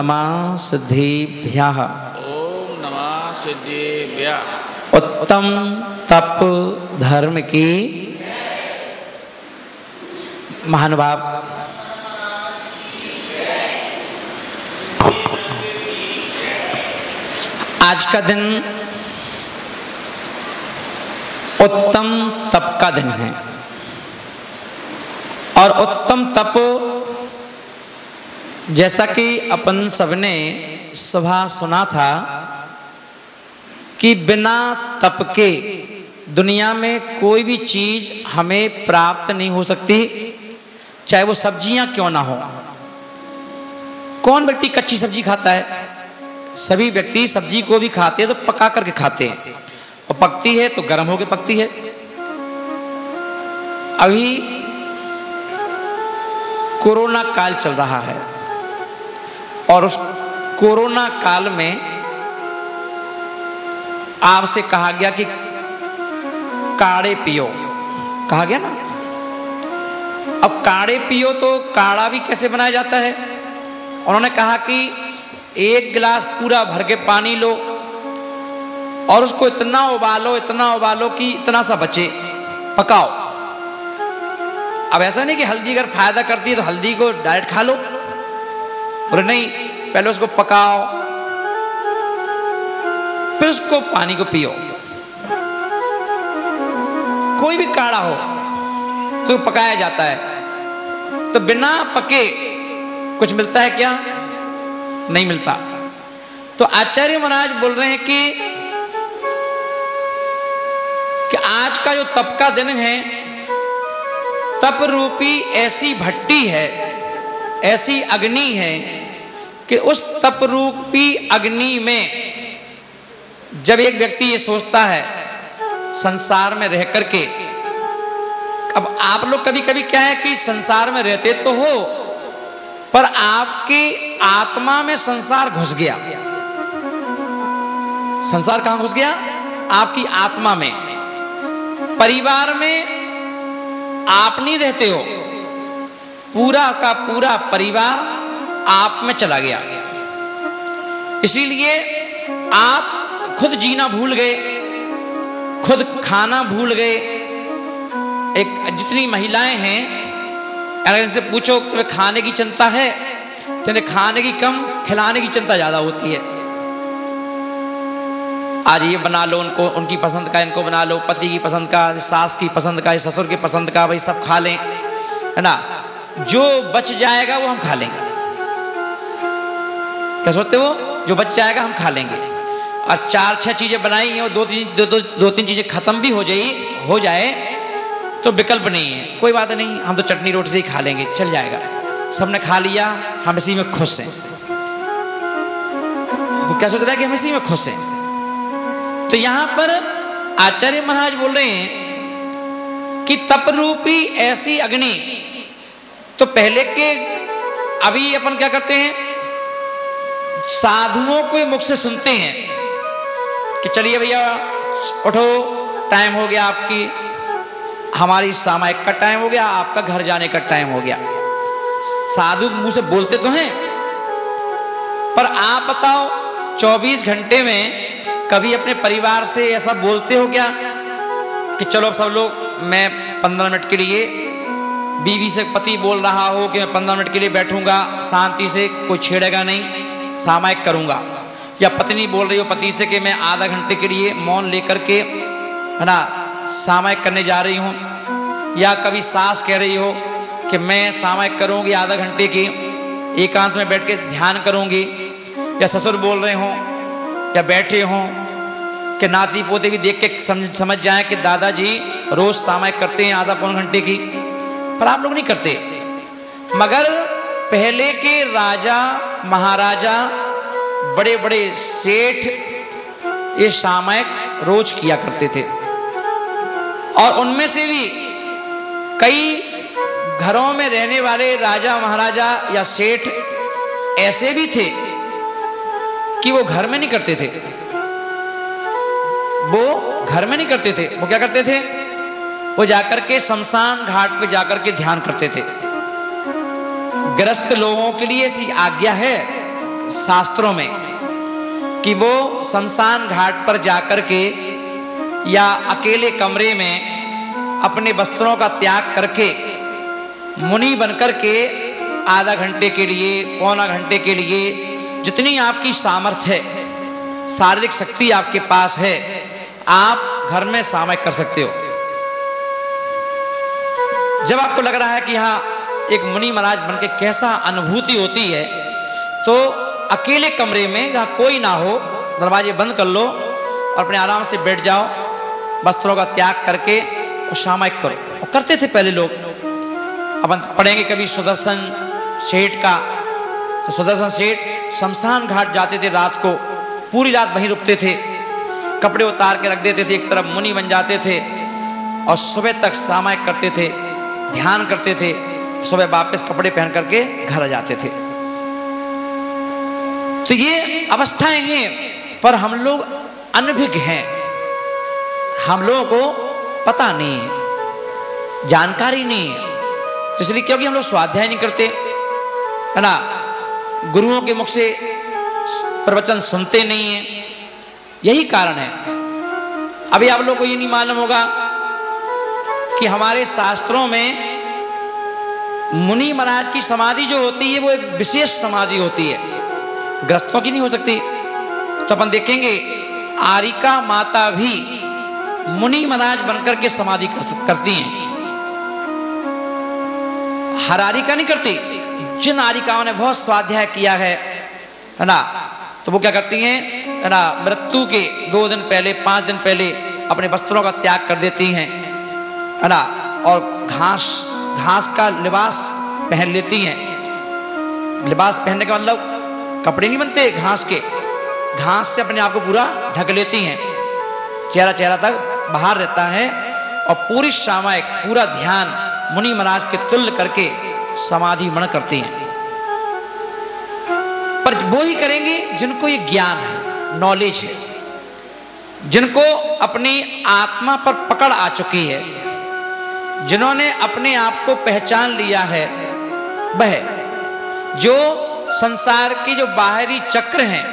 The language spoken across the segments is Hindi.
नमः सिद्धिभ्यः। ओम नमः सिद्धिभ्यः। उत्तम तप धर्म की महानुभाव। आज का दिन उत्तम तप का दिन है और उत्तम तप जैसा कि अपन सबने सुबह सुना था कि बिना तप के दुनिया में कोई भी चीज हमें प्राप्त नहीं हो सकती, चाहे वो सब्जियां क्यों ना हो। कौन व्यक्ति कच्ची सब्जी खाता है? सभी व्यक्ति सब्जी को भी खाते हैं तो पका करके खाते हैं, और पकती है तो गर्म होकर पकती है। अभी कोरोना काल चल रहा है और उस कोरोना काल में आपसे कहा गया कि काढ़े पियो, कहा गया ना। अब काढ़े पियो तो काढ़ा भी कैसे बनाया जाता है? उन्होंने कहा कि एक गिलास पूरा भर के पानी लो और उसको इतना उबालो कि इतना सा बचे, पकाओ। अब ऐसा नहीं कि हल्दी अगर फायदा करती है तो हल्दी को डायरेक्ट खा लो, और नहीं, पहले उसको पकाओ फिर उसको पानी को पियो। कोई भी काढ़ा हो तो पकाया जाता है, तो बिना पके कुछ मिलता है क्या? नहीं मिलता। तो आचार्य महाराज बोल रहे हैं कि आज का जो तप का दिन है, तप रूपी ऐसी भट्टी है, ऐसी अग्नि है कि उस तप रूपी अग्नि में जब एक व्यक्ति ये सोचता है संसार में रह करके, अब आप लोग कभी कभी क्या है कि संसार में रहते तो हो पर आपकी आत्मा में संसार घुस गया। संसार कहां घुस गया? आपकी आत्मा में। परिवार में आप नहीं रहते हो, पूरा का पूरा परिवार आप में चला गया। इसीलिए आप खुद जीना भूल गए, खुद खाना भूल गए। एक जितनी महिलाएं हैं, अगर इनसे पूछो तुम्हें खाने की चिंता है, तो इन्हें खाने की कम, खिलाने की चिंता ज्यादा होती है। आज ये बना लो, उनको उनकी पसंद का इनको बना लो, पति की पसंद का, सास की पसंद का, ससुर की पसंद का, भाई सब खा लें, है ना। जो बच जाएगा वो हम खा लेंगे। क्या सोचते हो? जो बच जाएगा हम खा लेंगे। और 4-6 चीजें बनाई हैं और दो तीन चीजें खत्म भी हो जाए तो विकल्प नहीं है, कोई बात नहीं, हम तो चटनी रोटी से ही खा लेंगे, चल जाएगा। सबने खा लिया, हम इसी में खुश हैं। वो क्या सोच रहा है कि हम इसी में खुश हैं। तो यहां पर आचार्य महाराज बोल रहे हैं कि तप रूपी ऐसी अग्नि, तो पहले के, अभी अपन क्या करते हैं, साधुओं के मुख से सुनते हैं कि चलिए भैया उठो, टाइम हो गया, आपकी हमारी सामायिक का टाइम हो गया, आपका घर जाने का टाइम हो गया। साधु मुंह से बोलते तो हैं, पर आप बताओ 24 घंटे में कभी अपने परिवार से ऐसा बोलते हो क्या कि चलो सब लोग, मैं 15 मिनट के लिए, बीवी से पति बोल रहा हो कि मैं 15 मिनट के लिए बैठूंगा शांति से, कोई छेड़ेगा नहीं, सामायिक करूंगा। या पत्नी बोल रही हो पति से कि मैं आधा घंटे के लिए मौन लेकर के, है ना, सामायिक करने जा रही हूँ। या कभी सास कह रही हो कि मैं सामायिक करूँगी आधा घंटे की, एकांत में बैठ के ध्यान करूँगी। या ससुर बोल रहे हों या बैठे हों कि नाती पोते भी देख के समझ जाएं कि दादाजी रोज सामायिक करते हैं आधा पौन घंटे की, पर आप लोग नहीं करते। मगर पहले के राजा महाराजा, बड़े बड़े सेठ ये सामायिक रोज किया करते थे। और उनमें से भी कई घरों में रहने वाले राजा महाराजा या सेठ ऐसे भी थे कि वो घर में नहीं करते थे, वो घर में नहीं करते थे। वो क्या करते थे? वो जाकर के शमशान घाट पे जाकर के ध्यान करते थे। ग्रस्त लोगों के लिए ऐसी आज्ञा है, शास्त्रों में कि वो शमशान घाट पर जाकर के या अकेले कमरे में अपने वस्त्रों का त्याग करके मुनि बनकर के आधा घंटे के लिए, पौना घंटे के लिए, जितनी आपकी सामर्थ्य है, शारीरिक शक्ति आपके पास है, आप घर में सामयिक कर सकते हो। जब आपको लग रहा है कि हाँ एक मुनि महाराज बनके कैसा अनुभूति होती है, तो अकेले कमरे में जहाँ कोई ना हो, दरवाजे बंद कर लो और अपने आराम से बैठ जाओ, वस्त्रों का त्याग करके और सामयिक करो। और करते थे पहले लोग। अपन पढ़ेंगे कभी सुदर्शन सेठ का, तो सुदर्शन सेठ शमशान घाट जाते थे, रात को पूरी रात वहीं रुकते थे, कपड़े उतार के रख देते थे, एक तरफ मुनि बन जाते थे और सुबह तक सामयिक करते थे, ध्यान करते थे, सुबह वापस कपड़े पहन करके घर आ जाते थे। तो ये अवस्थाएं हैं, पर हम लोग अनभिज्ञ हैं, हम लोगों को पता नहीं है, जानकारी नहीं है, इसलिए क्योंकि हम लोग स्वाध्याय नहीं करते, है ना, गुरुओं के मुख से प्रवचन सुनते नहीं हैं, यही कारण है। अभी आप लोगों को ये नहीं मालूम होगा कि हमारे शास्त्रों में मुनि महाराज की समाधि जो होती है वो एक विशेष समाधि होती है, गृहस्थों की नहीं हो सकती। तो अपन देखेंगे आरिका माता भी मुनि महाराज बनकर के समाधि करती हैं, हर आरिका नहीं करती। जिन आरिकाओं ने बहुत स्वाध्याय किया है ना, तो वो क्या करती हैं, है ना, मृत्यु के 2 दिन पहले, 5 दिन पहले अपने वस्त्रों का त्याग कर देती हैं, है ना, और घास का लिबास पहन लेती हैं। लिबास पहनने का मतलब कपड़े नहीं बनते, घास के, घास से अपने आप को पूरा ढक लेती हैं, चेहरा तक बाहर रहता है, और पूरी सामयिक, पूरा ध्यान मुनि महाराज के तुल्य करके समाधि मन करती हैं। पर वो ही करेंगे जिनको ये ज्ञान है, नॉलेज है, जिनको अपनी आत्मा पर पकड़ आ चुकी है, जिन्होंने अपने आप को पहचान लिया है, वह जो संसार के जो बाहरी चक्र हैं।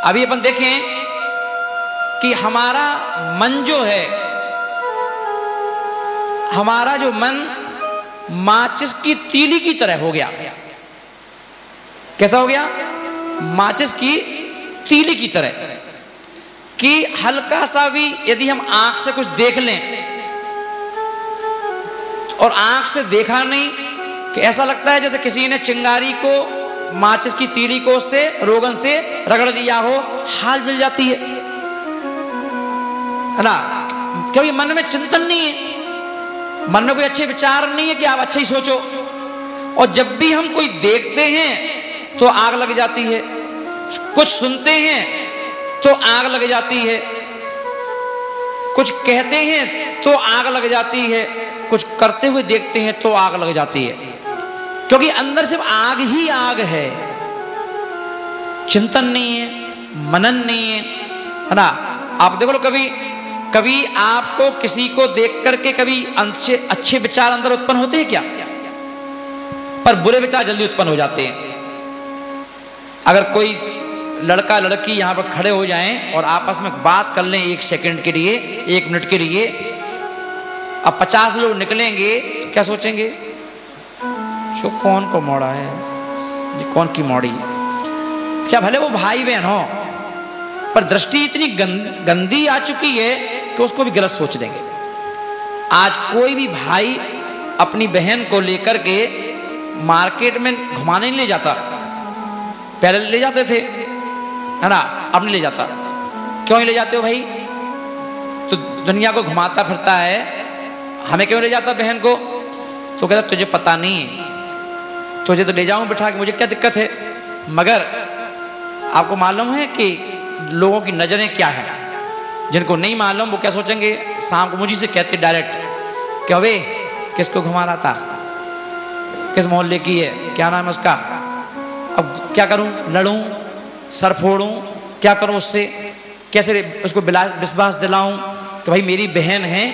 अभी अपन देखें कि हमारा मन जो है, हमारा जो मन माचिस की तीली की तरह हो गया। कैसा हो गया? माचिस की तीली की तरह, कि हल्का सा भी यदि हम आंख से कुछ देख लें और आंख से देखा नहीं, कि ऐसा लगता है जैसे किसी ने चिंगारी को, माचिस की तीली को उससे रोगन से रगड़ दिया हो, हाल जल जाती है ना, क्योंकि मन में चिंतन नहीं है, मन में कोई अच्छे विचार नहीं है कि आप अच्छा ही सोचो। और जब भी हम कोई देखते हैं तो आग लग जाती है, कुछ सुनते हैं तो आग लग जाती है, कुछ कहते हैं तो आग लग जाती है, कुछ करते हुए देखते हैं तो आग लग जाती है, क्योंकि अंदर सिर्फ आग ही आग है, चिंतन नहीं है, मनन नहीं है ना। आप देखो, कभी आपको किसी को देख करके कभी अच्छे विचार अंदर उत्पन्न होते हैं क्या? पर बुरे विचार जल्दी उत्पन्न हो जाते हैं। अगर कोई लड़का लड़की यहाँ पर खड़े हो जाएं और आपस में बात कर लें 1 सेकंड के लिए, 1 मिनट के लिए, अब 50 लोग निकलेंगे तो क्या सोचेंगे? जो कौन को मोड़ा है, ये कौन की मोड़ी? क्या भले वो भाई बहन हो, पर दृष्टि इतनी गंदी आ चुकी है कि उसको भी गलत सोच देंगे। आज कोई भी भाई अपनी बहन को लेकर के मार्केट में घुमाने नहीं ले जाता, पहले ले जाते थे, है ना, अब नहीं ले जाता। क्यों नहीं ले जाते हो भाई? तो दुनिया को घुमाता फिरता है, हमें क्यों ले जाता बहन को? तो कहता तुझे पता नहीं है, तुझे तो ले जाऊं बिठा के, मुझे क्या दिक्कत है। मगर आपको मालूम है कि लोगों की नजरें क्या है? जिनको नहीं मालूम वो क्या सोचेंगे? शाम को मुझे से कहते डायरेक्ट, क्या वे किसको घुमा रहा था, किस मोहल्ले की है, क्या नाम है उसका, अब क्या करूं, लड़ूं, सर फोड़ूं, क्या करूं उससे, कैसे उसको विश्वास दिलाऊं कि भाई मेरी बहन है।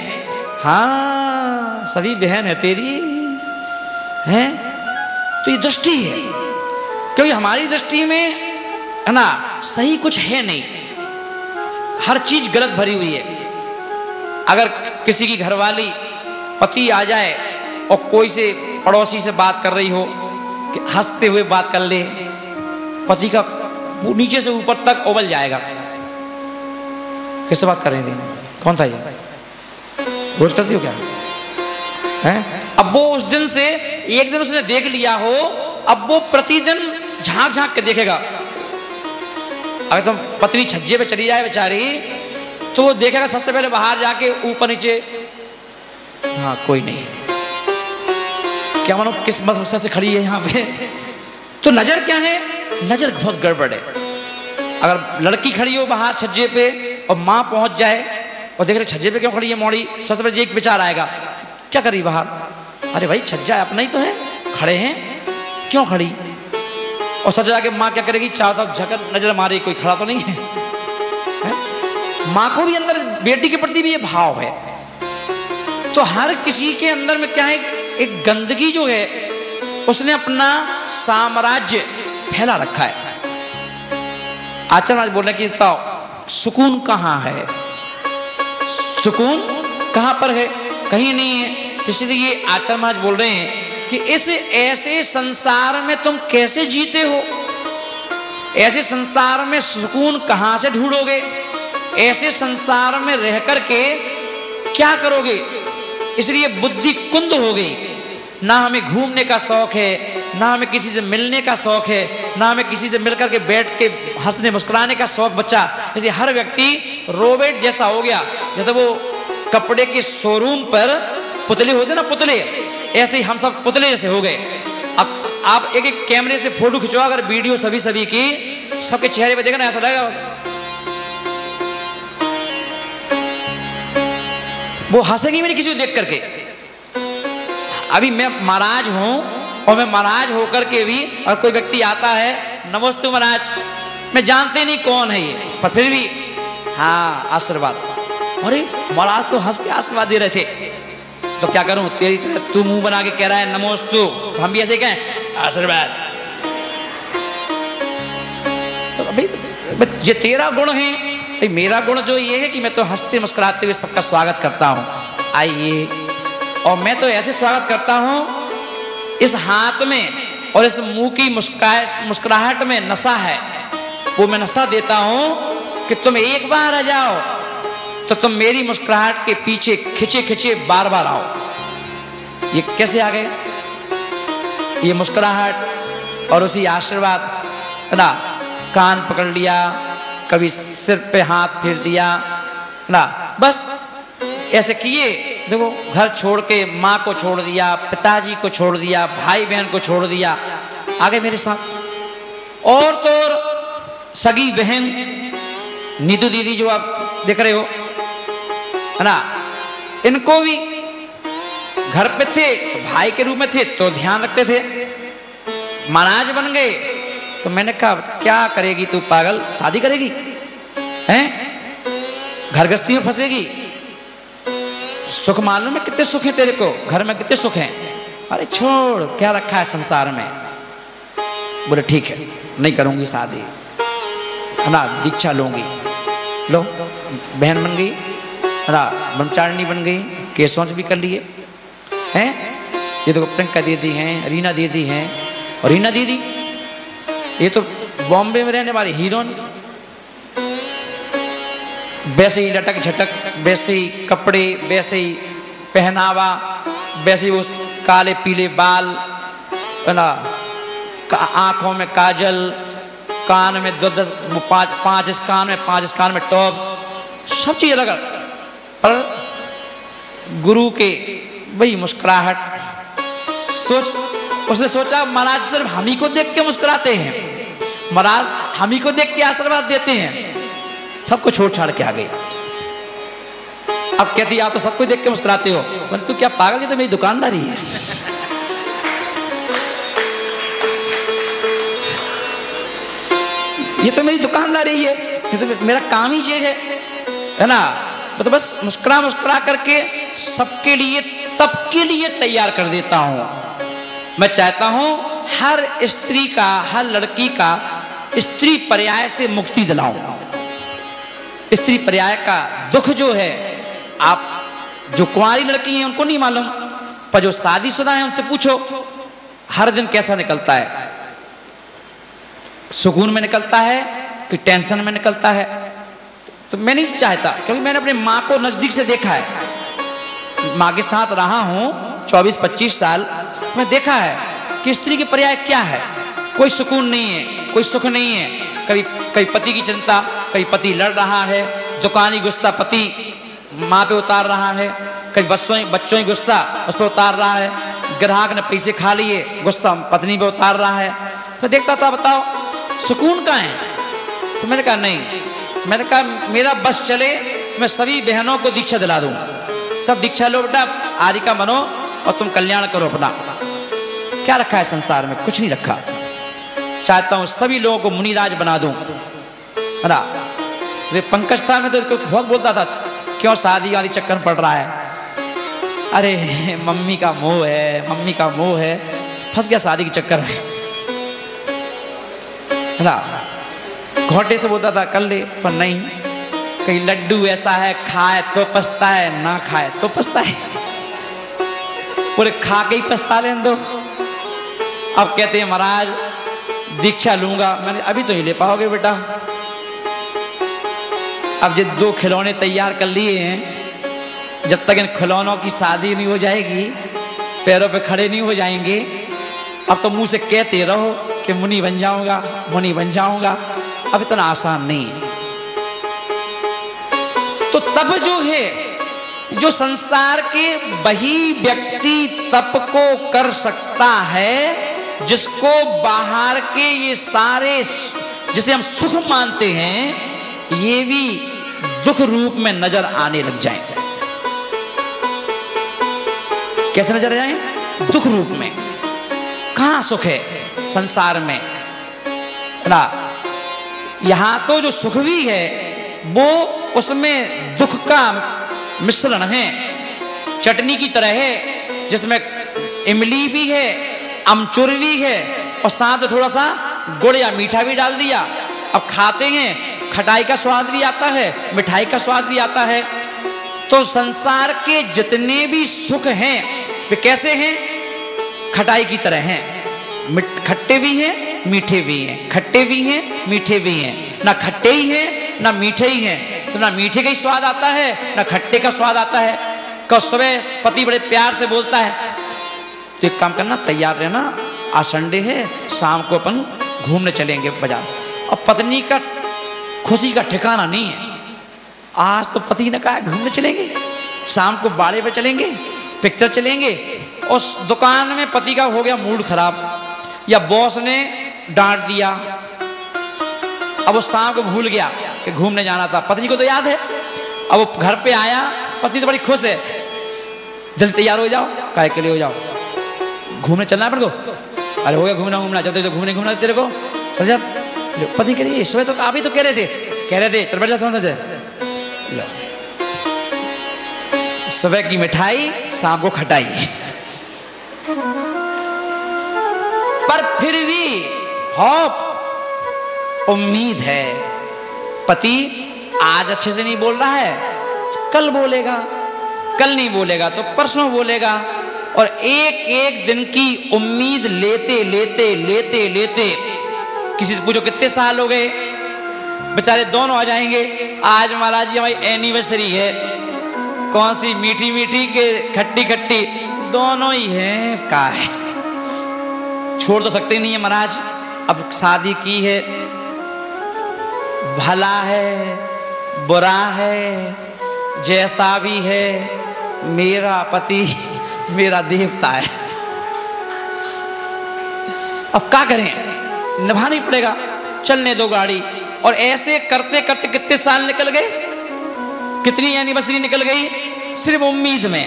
हाँ, सभी बहन है तेरी, है। तो ये दृष्टि है। क्योंकि हमारी दृष्टि में है ना सही कुछ है नहीं, हर चीज गलत भरी हुई है। अगर किसी की घरवाली पति आ जाए और कोई से पड़ोसी से बात कर रही हो कि हंसते हुए बात कर ले, पति का नीचे से ऊपर तक उबल जाएगा। किससे बात कर रही थी, कौन था ये, रोज करती हो क्या है? अब वो उस दिन से एक दिन उसने देख लिया हो, अब वो प्रतिदिन झांक झांक के देखेगा। अगर तुम पत्नी छज्जे पे चली जाए बेचारी, तो वो देखेगा सबसे पहले बाहर जाके ऊपर नीचे, हाँ कोई नहीं, क्या मानो किस मकसद से खड़ी है यहाँ पे। तो नजर क्या है, नजर बहुत गड़बड़ है। अगर लड़की खड़ी हो बाहर छज्जे पे और माँ पहुंच जाए और देख रहे छज्जे पे क्यों खड़ी है मौड़ी, सबसे पहले एक विचार आएगा, क्या करी बाहर, अरे भाई छज्जा अपना ही तो है, खड़े हैं क्यों खड़ी। और सच जाके माँ क्या करेगी, चारों तरफ झकन नजर मारे, कोई खड़ा तो नहीं है, माँ को भी अंदर बेटी के प्रति भी ये भाव है। तो हर किसी के अंदर में क्या है, एक गंदगी जो है उसने अपना साम्राज्य फैला रखा है। आचार्य आज बोल रहे कि बताओ सुकून कहाँ है, सुकून कहाँ पर है, कहीं नहीं है। इसलिए आचार्य महाराज बोल रहे हैं कि इस ऐसे संसार में तुम कैसे जीते हो, ऐसे संसार में सुकून कहाँ से ढूंढोगे, ऐसे संसार में रह करके क्या करोगे। इसलिए बुद्धि कुंद हो गई, ना हमें घूमने का शौक है, ना हमें किसी से मिलने का शौक है, ना हमें किसी से मिलकर के बैठ के हंसने मुस्कुराने का शौक बचा। इसलिए हर व्यक्ति रोबोट जैसा हो गया। जैसे वो कपड़े के शोरूम पर पुतले होते ना, पुतले, ऐसे ही हम सब पुतले जैसे हो गए। अब आप एक एक कैमरे से फोटो खिंचवा, अगर वीडियो सभी की, सबके चेहरे पे देखना ऐसा लगेगा वो हंसेगी मेरी किसी को देख करके। अभी मैं महाराज हूं और मैं महाराज होकर के भी और कोई व्यक्ति आता है, नमस्ते महाराज, मैं जानते नहीं कौन है ये, पर फिर भी हाँ आशीर्वाद, अरे महाराज तो हंस के आशीर्वाद दे रहे थे, तो क्या करूं, तेरी तरह तू मुंह बना के कह रहा है नमोस्तु, तो हम भी ऐसे कहें आशीर्वाद। तो अभी ये तेरा गुण है, मेरा गुण जो ये है कि मैं तो हंसते मुस्कुराते हुए सबका स्वागत करता हूं, आइए। और मैं तो ऐसे स्वागत करता हूं, इस हाथ में और इस मुंह की मुस्कुराहट में नशा है, वो मैं नशा देता हूं कि तुम एक बार आ जाओ तो तुम मेरी मुस्कुराहट के पीछे खिंचे खिंचे बार बार आओ। ये कैसे आ गए, ये मुस्कुराहट और उसी आशीर्वाद ना, कान पकड़ लिया, कभी सिर पे हाथ फेर दिया ना, बस ऐसे किए। देखो घर छोड़ के माँ को छोड़ दिया, पिताजी को छोड़ दिया, भाई बहन को छोड़ दिया, आगे मेरे साथ। और तो और सगी बहन नीतू दीदी जो आप देख रहे हो है ना, इनको भी घर पे थे तो भाई के रूप में थे तो ध्यान रखते थे। महाराज बन गए तो मैंने कहा क्या करेगी तू पागल, शादी करेगी हैं, घर गृहस्थी में फंसेगी, सुख मालूम है कितने सुख है तेरे को, घर में कितने सुख हैं, अरे छोड़ क्या रखा है संसार में। बोले ठीक है नहीं करूंगी शादी, है ना, दीक्षा लूंगी। लो बहन बन गई, है ना, ब्रह्मचारिणी बन गई, केसवंश भी कर लिए हैं। ये तो प्रियंका दीदी हैं, रीना दीदी हैं, और रीना दीदी ये तो बॉम्बे में रहने वाली हीरोइन, वैसे ही लटक झटक, वैसे ही कपड़े, वैसे ही पहनावा, वैसे ही वो काले पीले बाल, है ना, आंखों में काजल, कान में 10 पांच इस कान में, 5 इस कान में टॉप्स, सब चीज अलग। पर गुरु के वही मुस्कुराहट, उसने सोचा महाराज सिर्फ हम ही को देख के मुस्कुराते हैं, महाराज हम ही को देख के आशीर्वाद देते हैं, सबको छोड़ छाड़ के आ गई। अब कहती आप तो सबको देख के मुस्कुराते हो, तो तू क्या पागल, ये तो मेरी दुकानदारी है। ये तो मेरी दुकानदारी है, ये तो मेरा काम ही ये है ना। तो बस मुस्कुरा मुस्कुरा करके सबके लिए, सबके लिए तैयार कर देता हूं। मैं चाहता हूं हर स्त्री का, हर लड़की का स्त्री पर्याय से मुक्ति दिलाऊं। स्त्री पर्याय का दुख जो है, आप जो कुंवारी लड़की हैं उनको नहीं मालूम, पर जो शादीशुदा है उनसे पूछो हर दिन कैसा निकलता है। सुकून में निकलता है कि टेंशन में निकलता है। तो मैं नहीं चाहता, क्योंकि मैंने अपने माँ को नजदीक से देखा है, माँ के साथ रहा हूं 24-25 साल। मैं देखा है कि स्त्री के पर्याय क्या है। कोई सुकून नहीं है, कोई सुख नहीं है। कभी पति की चिंता, कभी पति लड़ रहा है, दुकानी गुस्सा पति माँ पे उतार रहा है, कभी बच्चों ही गुस्सा उस पर उतार रहा है, ग्राहक ने पैसे खा लिए गुस्सा पत्नी पे उतार रहा है। तो देखता था, बताओ सुकून कहाँ है। तो मैंने कहा नहीं, मैंने कहा मेरा बस चले मैं सभी बहनों को दीक्षा दिला दूं, सब दीक्षा लो बेटा, आरिका बनो और तुम कल्याण करो अपना। क्या रखा है संसार में? कुछ नहीं रखा। चाहता हूं सभी लोगों को मुनिराज बना दूं, है ना। वे पंकज था, मैं तो इसको बहुत बोलता था, क्यों शादी वाली चक्कर पड़ रहा है। अरे मम्मी का मोह है, मम्मी का मोह है, फंस गया शादी के चक्कर में, है ना। घोटे से बोलता था कर ले, पर नहीं। कहीं लड्डू ऐसा है, खाए तो पछता है, ना खाए तो पछता है। पूरे खा के ही पछता लें दो। अब कहते हैं महाराज दीक्षा लूंगा। मैंने अभी तो नहीं ले पाओगे बेटा, अब जो 2 खिलौने तैयार कर लिए हैं, जब तक इन खिलौनों की शादी नहीं हो जाएगी, पैरों पे खड़े नहीं हो जाएंगे, अब तो मुंह से कहते रहो कि मुनि बन जाऊंगा, मुनि बन जाऊंगा। अब इतना आसान नहीं है। तो तब जो है, जो संसार के वही व्यक्ति तप को कर सकता है जिसको बाहर के ये सारे, जिसे हम सुख मानते हैं, ये भी दुख रूप में नजर आने लग जाएं। कैसे नजर आ जाएं? दुख रूप में। कहां सुख है संसार में, ना। यहां तो जो सुख भी है वो उसमें दुख का मिश्रण है, चटनी की तरह है, जिसमें इमली भी है, अमचूर भी है, और साथ में थोड़ा सा गुड़ या मीठा भी डाल दिया। अब खाते हैं, खटाई का स्वाद भी आता है, मिठाई का स्वाद भी आता है। तो संसार के जितने भी सुख हैं वे कैसे हैं? खटाई की तरह हैं। खट्टे भी हैं, मीठे भी हैं, खट्टे भी हैं, मीठे भी हैं। ना खट्टे ही हैं ना मीठे ही हैं, तो ना मीठे का ही स्वाद आता है ना खट्टे का स्वाद आता है। कल सुबह पति बड़े प्यार से बोलता है, तो एक काम करना, तैयार रहना, आज संडे है, शाम को अपन घूमने चलेंगे बाजार। और पत्नी का खुशी का ठिकाना नहीं है। आज तो पति ने कहा घूमने चलेंगे, शाम को बाड़े पे चलेंगे, पिक्चर चलेंगे। उस दुकान में पति का हो गया मूड खराब, या बॉस ने डांट दिया, अब वो शाम को भूल गया कि घूमने जाना था। पत्नी को तो याद है। अब वो घर पे आया, पत्नी तो बड़ी खुश है, जल्दी तैयार हो जाओ, काय के लिए हो जाओ, घूमने चलना है अपन को। अरे हो गया घूमना, जब तक घूमने घूमना तेरे को। जब पत्नी कह रही है, सुबह तो आप ही तो कह रहे थे चल बैठ जा, समझ जाए। सुबह की मिठाई, शाम को खटाई। पर फिर भी होप, उम्मीद है। पति आज अच्छे से नहीं बोल रहा है, कल बोलेगा, कल नहीं बोलेगा तो परसों बोलेगा। और एक एक दिन की उम्मीद लेते लेते लेते लेते, किसी से पूछो कितने साल हो गए, बेचारे दोनों आ जाएंगे। आज महाराज जी हमारी एनिवर्सरी है, कौन सी मीठी मीठी के खट्टी खट्टी, दोनों ही है। का है, छोड़ तो सकते नहीं है महाराज। अब शादी की है, भला है बुरा है जैसा भी है, मेरा पति मेरा देवता है। अब क्या करें, निभाना ही पड़ेगा, चलने दो गाड़ी। और ऐसे करते करते कितने साल निकल गए, कितनी एनिवर्सरी निकल गई, सिर्फ उम्मीद में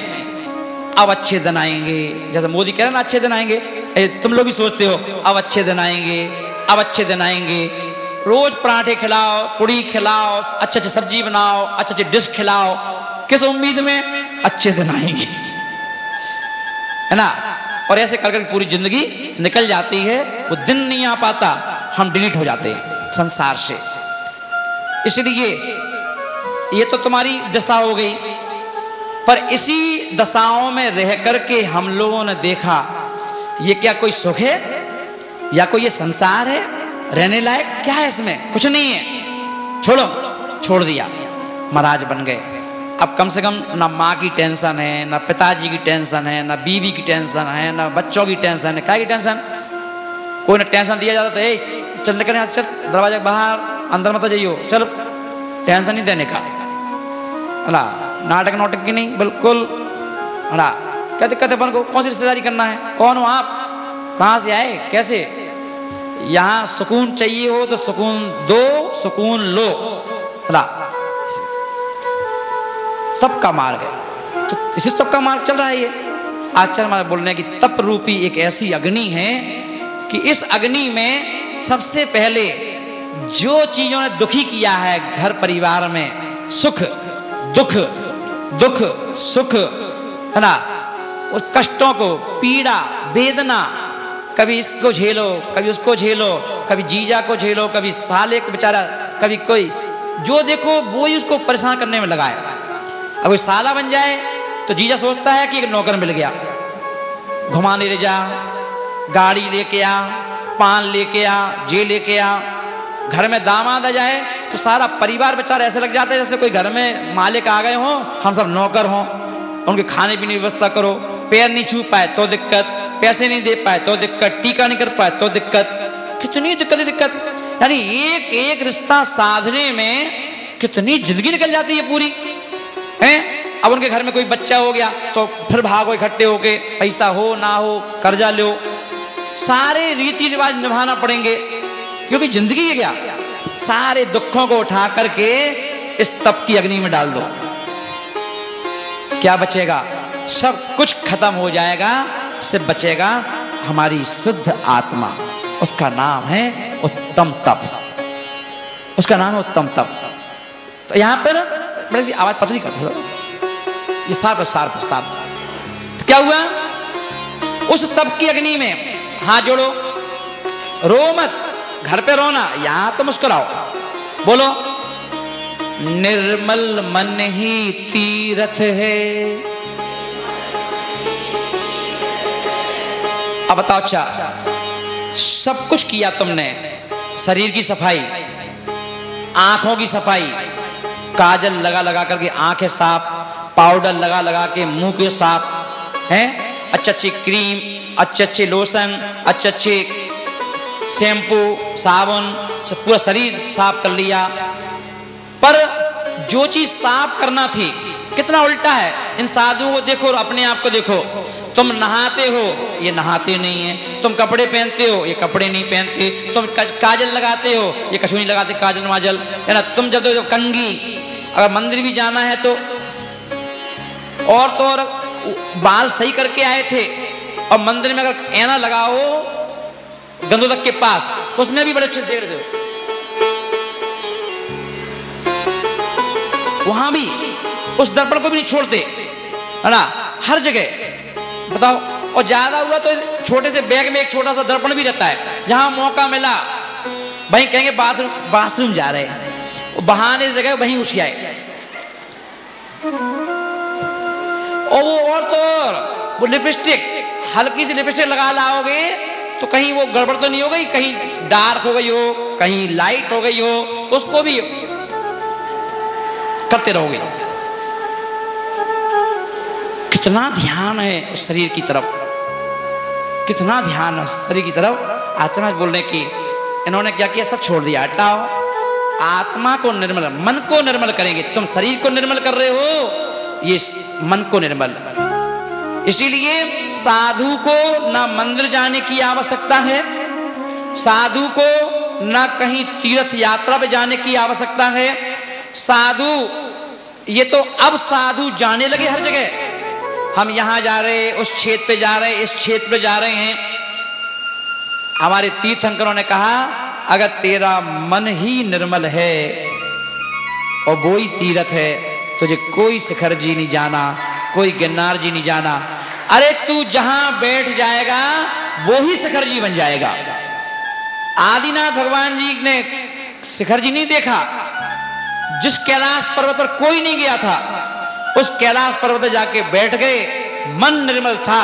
अब अच्छे दिन आएंगे। जैसे मोदी कह रहे ना अच्छे दिन आएंगे, तुम लोग भी सोचते हो अब अच्छे दिन आएंगे, अब अच्छे दिन आएंगे। रोज पराठे खिलाओ, पूड़ी खिलाओ, अच्छे अच्छे सब्जी बनाओ, अच्छे अच्छे डिश खिलाओ, किस उम्मीद में? अच्छे दिन आएंगे, है ना। और ऐसे कर कर पूरी जिंदगी निकल जाती है, वो दिन नहीं आ पाता, हम डिलीट हो जाते हैं संसार से। इसलिए ये तो तुम्हारी दशा हो गई, पर इसी दशाओं में रह करके हम लोगों ने देखा ये क्या कोई सुख है या कोई ये संसार है रहने लायक? क्या है इसमें? कुछ नहीं है, छोड़ो, छोड़ दिया, महाराज बन गए। अब कम से कम ना माँ की टेंशन है, ना पिताजी की टेंशन है, ना बीवी की टेंशन है, ना बच्चों की टेंशन है। क्या की टेंशन? कोई ना टेंशन दिया जाता तो चल निकल यहाँ से, चल दरवाजे के बाहर, अंदर मत जाइयो, चल, टेंशन नहीं देने का, अला नाटक नाटक की नहीं, बिल्कुल। अला क्या दिक्कत है अपन को? कौन सी रिश्तेदारी करना है? कौन हो आप? कहाँ से आए? कैसे? यहाँ सुकून चाहिए हो तो सुकून दो, सुकून लो। अला सबका मार्ग है, तो इसी तप का मार्ग चल रहा है ये। आचार्य महाराज बोल रहे हैं कि तप रूपी एक ऐसी अग्नि है कि इस अग्नि में सबसे पहले जो चीजों ने दुखी किया है घर परिवार में, सुख दुख, दुख सुख, है ना, उस कष्टों को, पीड़ा वेदना, कभी इसको झेलो, कभी उसको झेलो, कभी जीजा को झेलो, कभी साले को बेचारा, कभी कोई जो देखो वो ही उसको परेशान करने में लगा है। अब कोई साला बन जाए तो जीजा सोचता है कि एक नौकर मिल गया, घुमाने ले जा, गाड़ी लेके आ, पान लेके आ, जे लेके आ। घर में दामाद आ जाए तो सारा परिवार बेचारा ऐसे लग जाता है जैसे कोई घर में मालिक आ गए हों, हम सब नौकर हों। उनके खाने पीने की व्यवस्था करो, पैर नहीं छू पाए तो दिक्कत, पैसे नहीं दे पाए तो दिक्कत, टीका नहीं कर पाए तो दिक्कत, कितनी दिक्कत ही दिक्कत। यानी एक एक रिश्ता साधने में कितनी जिंदगी निकल जाती है पूरी हैं। अब उनके घर में कोई बच्चा हो गया तो फिर भागो इकट्ठे होके, पैसा हो ना हो कर्जा लो, सारे रीति रिवाज निभाना पड़ेंगे, क्योंकि जिंदगी है क्या। सारे दुखों को उठा करके इस तप की अग्नि में डाल दो, क्या बचेगा? सब कुछ खत्म हो जाएगा, सिर्फ बचेगा हमारी शुद्ध आत्मा। उसका नाम है उत्तम तप, उसका नाम है उत्तम तप। तो यहां पर बड़ी आवाज पतली कर दो, ये साफ साफ साफ। तो क्या हुआ? उस तप की अग्नि में हाथ जोड़ो, रो मत, घर पे रोना, यहां तो मुस्कुराओ, बोलो निर्मल मन ही तीर्थ है। अब बताओ, अच्छा सब कुछ किया तुमने, शरीर की सफाई, आंखों की सफाई, काजल लगा लगा करके आंखें साफ, पाउडर लगा लगा के मुंह के साफ हैं, अच्छे अच्छे क्रीम, अच्छे अच्छे लोशन, अच्छे अच्छे शैम्पू, साबुन, सब पूरा शरीर साफ कर लिया। पर जो चीज साफ करना थी कितना उल्टा है। इन साधुओं को देखो, अपने आप को देखो, तुम नहाते हो, ये नहाते नहीं है, तुम कपड़े पहनते हो, ये कपड़े नहीं पहनते, तुम काजल लगाते हो, ये कछु नहीं लगाते काजल माजल, है ना। तुम जब कंघी, अगर मंदिर भी जाना है तो और तो और बाल सही करके आए थे, और मंदिर में अगर ऐना लगाओ गंदोदक के पास, उसमें भी बड़े अच्छे देर दो, वहां भी उस दर्पण को भी नहीं छोड़ते, है ना, हर जगह। बताओ, और ज्यादा हुआ तो छोटे से बैग में एक छोटा सा दर्पण भी रहता है, जहां मौका मिला वहीं कहेंगे बाथरूम जा रहे हैं, बहाने इस जगह वहीं उठ आए। और वो और तो और वो लिपस्टिक, हल्की सी लिपस्टिक लगा लाओगे तो कहीं वो गड़बड़ तो नहीं हो गई, कहीं डार्क हो गई हो, कहीं लाइट हो गई हो, उसको भी करते रहोगे। कितना ध्यान है उस शरीर की तरफ, कितना ध्यान है उस शरीर की तरफ। आचार्य बोलने की इन्होंने क्या किया, सब छोड़ दिया, हटाओ, आत्मा को निर्मल, मन को निर्मल करेंगे। तुम शरीर को निर्मल कर रहे हो, ये मन को निर्मल। इसीलिए साधु को ना मंदिर जाने की आवश्यकता है, साधु को ना कहीं तीर्थ यात्रा पे जाने की आवश्यकता है। साधु, ये तो अब साधु जाने लगे हर जगह, हम यहां जा रहे, उस क्षेत्र पे जा रहे, इस क्षेत्र पे जा रहे हैं। हमारे तीर्थंकरों ने कहा, अगर तेरा मन ही निर्मल है और वो ही तीर्थ है, तुझे कोई शिखर जी नहीं जाना, कोई गिरनार जी नहीं जाना। अरे तू जहां बैठ जाएगा वो ही शिखर जी बन जाएगा। आदिनाथ भगवान जी ने शिखर जी नहीं देखा, जिस कैलाश पर्वत पर कोई नहीं गया था, उस कैलाश पर्वत पर जाके बैठ गए, मन निर्मल था,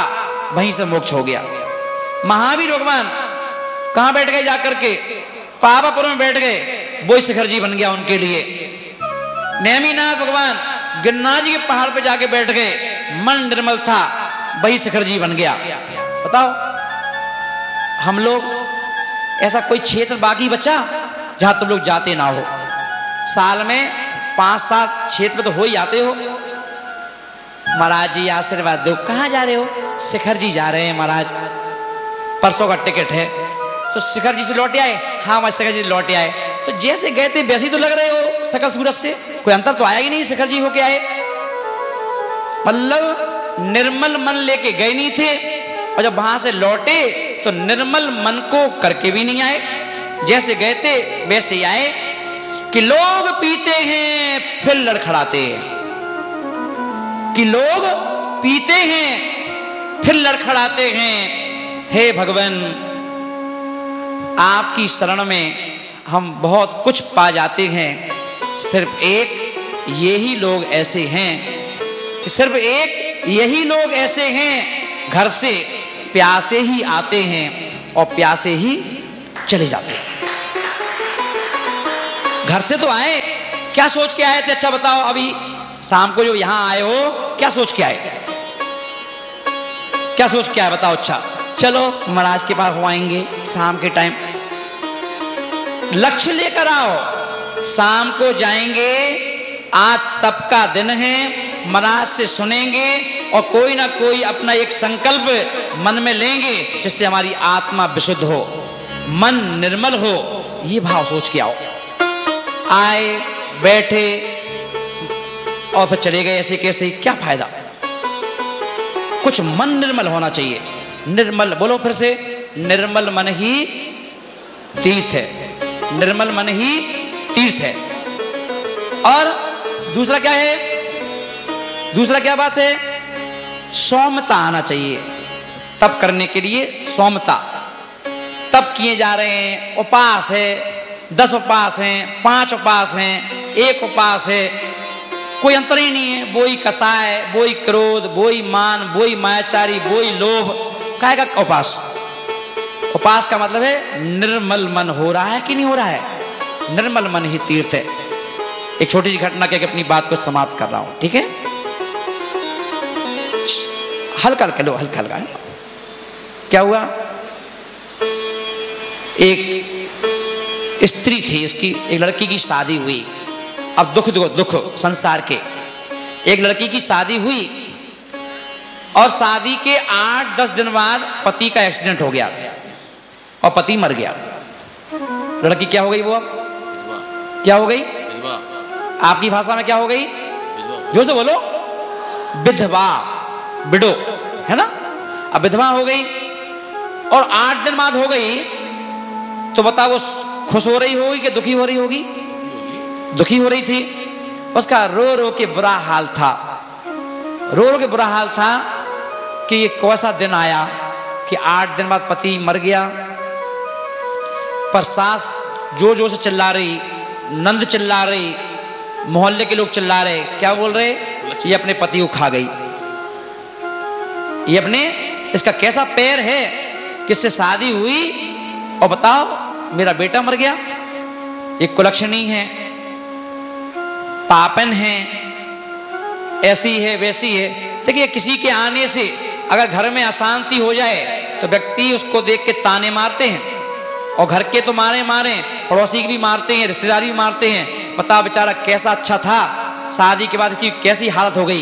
वहीं से मोक्ष हो गया। महावीर भगवान कहां बैठ गए? जाकर के पावापुर में बैठ गए, वो शिखर जी बन गया उनके लिए। नेमिनाथ भगवान गिरनार जी के पहाड़ पे जाके बैठ गए, मन निर्मल था, वही शिखर जी बन गया। बताओ, हम लोग ऐसा कोई क्षेत्र बाकी बचा जहां तुम लोग जाते ना हो? साल में 5-7 क्षेत्र तो हो ही आते हो। महाराज जी आशीर्वाद दो। कहां जा रहे हो? शिखर जी जा रहे हैं महाराज, परसों का टिकट है। तो शिखर जी से लौटे आए? हाँ मैं शिखर जी से लौटे आए। तो जैसे गए थे वैसे ही तो लग रहे हो सकल सूरत से, कोई अंतर तो आया ही नहीं। शिखर जी होके आए, मतलब निर्मल मन लेके गए नहीं थे, और जब वहां से लौटे तो निर्मल मन को करके भी नहीं आए, जैसे गए थे वैसे ही आए। कि लोग पीते हैं फिर लड़खड़ाते हैं, कि लोग पीते हैं फिर लड़खड़ाते हैं। हे भगवान, आपकी शरण में हम बहुत कुछ पा जाते हैं। सिर्फ एक यही लोग ऐसे हैं, कि सिर्फ एक यही लोग ऐसे हैं, घर से प्यासे ही आते हैं और प्यासे ही चले जाते हैं। घर से तो आए, क्या सोच के आए थे? अच्छा बताओ, अभी शाम को जो यहां आए हो क्या सोच के आए? क्या सोच के आए बताओ? अच्छा चलो महाराज के पास हो आएंगे शाम के टाइम। लक्ष्य लेकर आओ, शाम को जाएंगे, आज तप का दिन है, महाराज से सुनेंगे और कोई ना कोई अपना एक संकल्प मन में लेंगे जिससे हमारी आत्मा विशुद्ध हो, मन निर्मल हो। ये भाव सोच के आओ। आए, बैठे और फिर चले गए ऐसे कैसे? क्या फायदा? कुछ मन निर्मल होना चाहिए। निर्मल बोलो फिर से, निर्मल मन ही तीर्थ है, निर्मल मन ही तीर्थ है। और दूसरा क्या है? दूसरा क्या बात है? सौम्यता आना चाहिए। तप करने के लिए सौम्यता। तप किए जा रहे हैं, उपास है, 10 उपास हैं, 5 उपास हैं, 1 उपास है, कोई अंतर ही नहीं है। वही कसाय, वही क्रोध, वही मान, वही मायाचारी, वही लोभ। काहे का उपास? उपास का मतलब है निर्मल मन हो रहा है कि नहीं हो रहा है? निर्मल मन ही तीर्थ है। एक छोटी सी घटना कह के अपनी बात को समाप्त कर रहा हूं, ठीक है? हल्का हल्का लो, हल्का हल्का। क्या हुआ? एक स्त्री थी, इसकी एक लड़की की शादी हुई। अब दुख संसार के, एक लड़की की शादी हुई और शादी के 8-10 दिन बाद पति का एक्सीडेंट हो गया और पति मर गया। लड़की क्या हो गई? वो अब क्या हो गई? आपकी भाषा में क्या हो गई? जो से बोलो, विधवा, विडो, है ना? अब विधवा हो गई और 8 दिन बाद हो गई, तो बताओ वो खुश हो रही होगी कि दुखी हो रही होगी? दुखी हो रही थी। उसका रो रो के बुरा हाल था, रो रो के बुरा हाल था कि ये कैसा दिन आया कि 8 दिन बाद पति मर गया। पर सास जोर जोर से चिल्ला रही, नंद चिल्ला रही, मोहल्ले के लोग चिल्ला रहे। क्या बोल रहे? ये अपने पति को खा गई, ये अपने, इसका कैसा पैर है कि इससे शादी हुई और बताओ मेरा बेटा मर गया। ये कुलक्षणी है, पापन है, ऐसी है वैसी है। देखिए किसी के आने से अगर घर में अशांति हो जाए तो व्यक्ति उसको देख के ताने मारते हैं, और घर के तो मारे, पड़ोसी की भी मारते हैं, रिश्तेदारी भी मारते हैं। पता बेचारा कैसा अच्छा था, शादी के बाद इसकी कैसी हालत हो गई,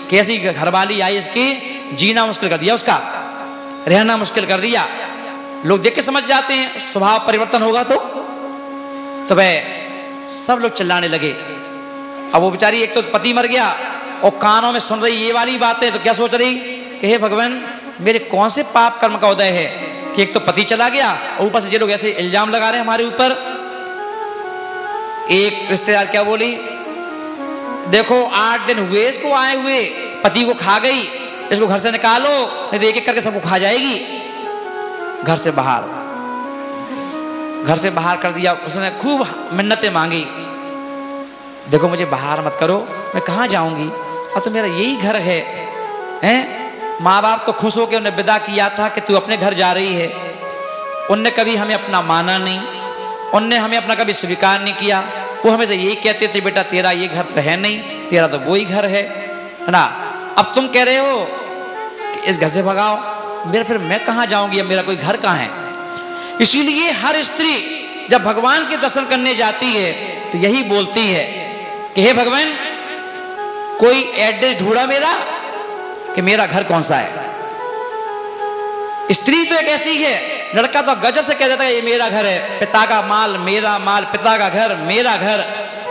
कैसी घरवाली आई, इसकी जीना मुश्किल कर दिया, उसका रहना मुश्किल कर दिया। लोग देख के समझ जाते हैं स्वभाव परिवर्तन होगा तो वह सब लोग चिल्लाने लगे। अब वो बेचारी एक तो पति मर गया और कानों में सुन रही ये वाली बातें, तो क्या सोच रही कि हे भगवान मेरे कौन से पाप कर्म का उदय है कि एक तो पति चला गया और ऊपर से ये लोग ऐसे इल्जाम लगा रहे हैं हमारे ऊपर। एक रिश्तेदार क्या बोली, देखो 8 दिन हुए इसको आए हुए, पति को खा गई, इसको घर से निकालो, नहीं तो एक एक करके सबको खा जाएगी। घर से बाहर कर दिया। उसने खूब मिन्नतें मांगी, देखो मुझे बाहर मत करो, मैं कहाँ जाऊंगी, और तो मेरा यही घर है, हैं? माँ बाप तो खुश होकर उन्हें विदा किया था कि तू अपने घर जा रही है। उनने कभी हमें अपना माना नहीं, उनने हमें अपना कभी स्वीकार नहीं किया। वो हमेशा यही कहते थे, बेटा तेरा ये घर तो है नहीं, तेरा तो वही घर है ना। अब तुम कह रहे हो कि इस घर से भगाओ, फिर मैं कहाँ जाऊंगी, अब मेरा कोई घर कहाँ है। इसीलिए हर स्त्री जब भगवान के दर्शन करने जाती है तो यही बोलती है कि हे भगवान, कोई एड्रेस ढूंढा मेरा कि मेरा घर कौन सा है। स्त्री तो एक ऐसी है, लड़का तो गजब से कह देता है ये मेरा घर है, पिता का माल मेरा माल, पिता का घर मेरा घर,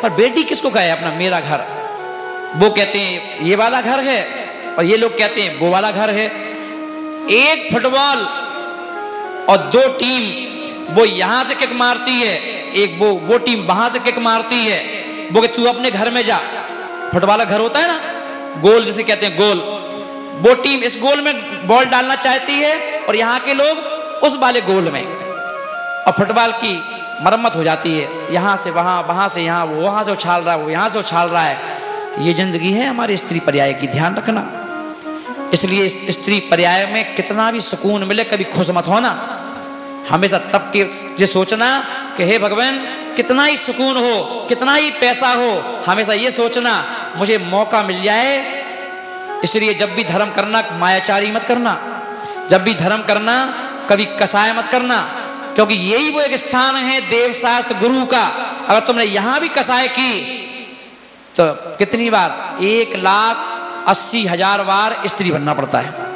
पर बेटी किसको कहे अपना मेरा घर। वो कहते हैं ये वाला घर है, और ये लोग कहते हैं वो वाला घर है। एक फुटबॉल और दो टीम, वो यहां से किक मारती है, एक वो टीम वहां से किक मारती है। वो कि तू अपने घर में जा। फुटबॉल का घर होता है ना, गोल जिसे कहते हैं गोल, वो टीम इस गोल में बॉल डालना चाहती है और यहाँ के लोग उस वाले गोल में, और फुटबॉल की मरम्मत हो जाती है, यहाँ से वहाँ, वहाँ से यहाँ, वो वहाँ से उछाल रहा है, वो यहाँ से उछाल रहा है। ये जिंदगी है हमारे स्त्री पर्याय की, ध्यान रखना। इसलिए स्त्री पर्याय में कितना भी सुकून मिले, कभी खुश मत होना। हमेशा तब के ये सोचना कि हे भगवान, कितना ही सुकून हो, कितना ही पैसा हो, हमेशा ये सोचना मुझे मौका मिल जाए। इसलिए जब भी धर्म करना मायाचारी मत करना, जब भी धर्म करना कभी कसाय मत करना, क्योंकि यही वो एक स्थान है देव शास्त्र गुरु का। अगर तुमने यहां भी कसाय की तो कितनी बार, 1,80,000 बार स्त्री बनना पड़ता है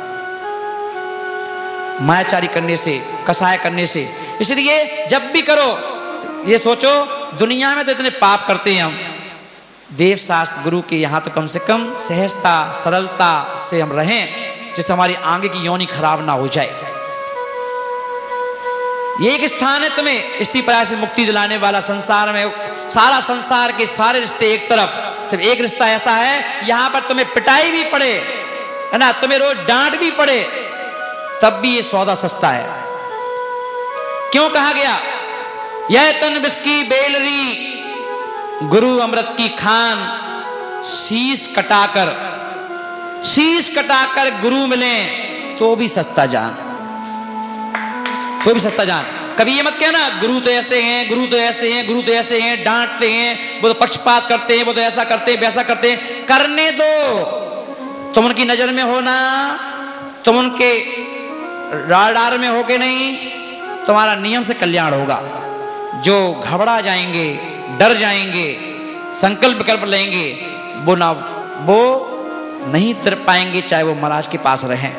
मायाचारी करने से, कसाय करने से। इसलिए जब भी करो ये सोचो, दुनिया में तो इतने पाप करते हैं हम, देव शास्त्र गुरु के यहाँ तो कम से कम सहजता सरलता से हम रहें, जिससे हमारी आगे की योनि खराब ना हो जाए। ये एक स्थान है तुम्हें स्त्री पर्याय से मुक्ति दिलाने वाला। संसार में सारा संसार के सारे रिश्ते एक तरफ, सिर्फ एक रिश्ता ऐसा है यहां पर तुम्हें पिटाई भी पड़े, है ना, तुम्हें रोज डांट भी पड़े, तब भी ये सौदा सस्ता है। क्यों कहा गया, यह तन बिस्की बेलरी गुरु अमृत की खान, शीश कटाकर गुरु मिले तो भी सस्ता जान, तो भी सस्ता जान। कभी ये मत कहना गुरु तो ऐसे हैं, गुरु तो ऐसे हैं, गुरु तो ऐसे हैं, डांटते हैं, वो तो पक्षपात करते हैं, वो तो ऐसा करते हैं, वैसा करते हैं। करने दो, तुम उनकी नजर में हो ना, तुम उनके राडार में हो के नहीं, तुम्हारा नियम से कल्याण होगा। जो घबरा जाएंगे, डर जाएंगे, संकल्प विकल्प लेंगे, वो नहीं तर पाएंगे, चाहे वो महाराज के पास रहें।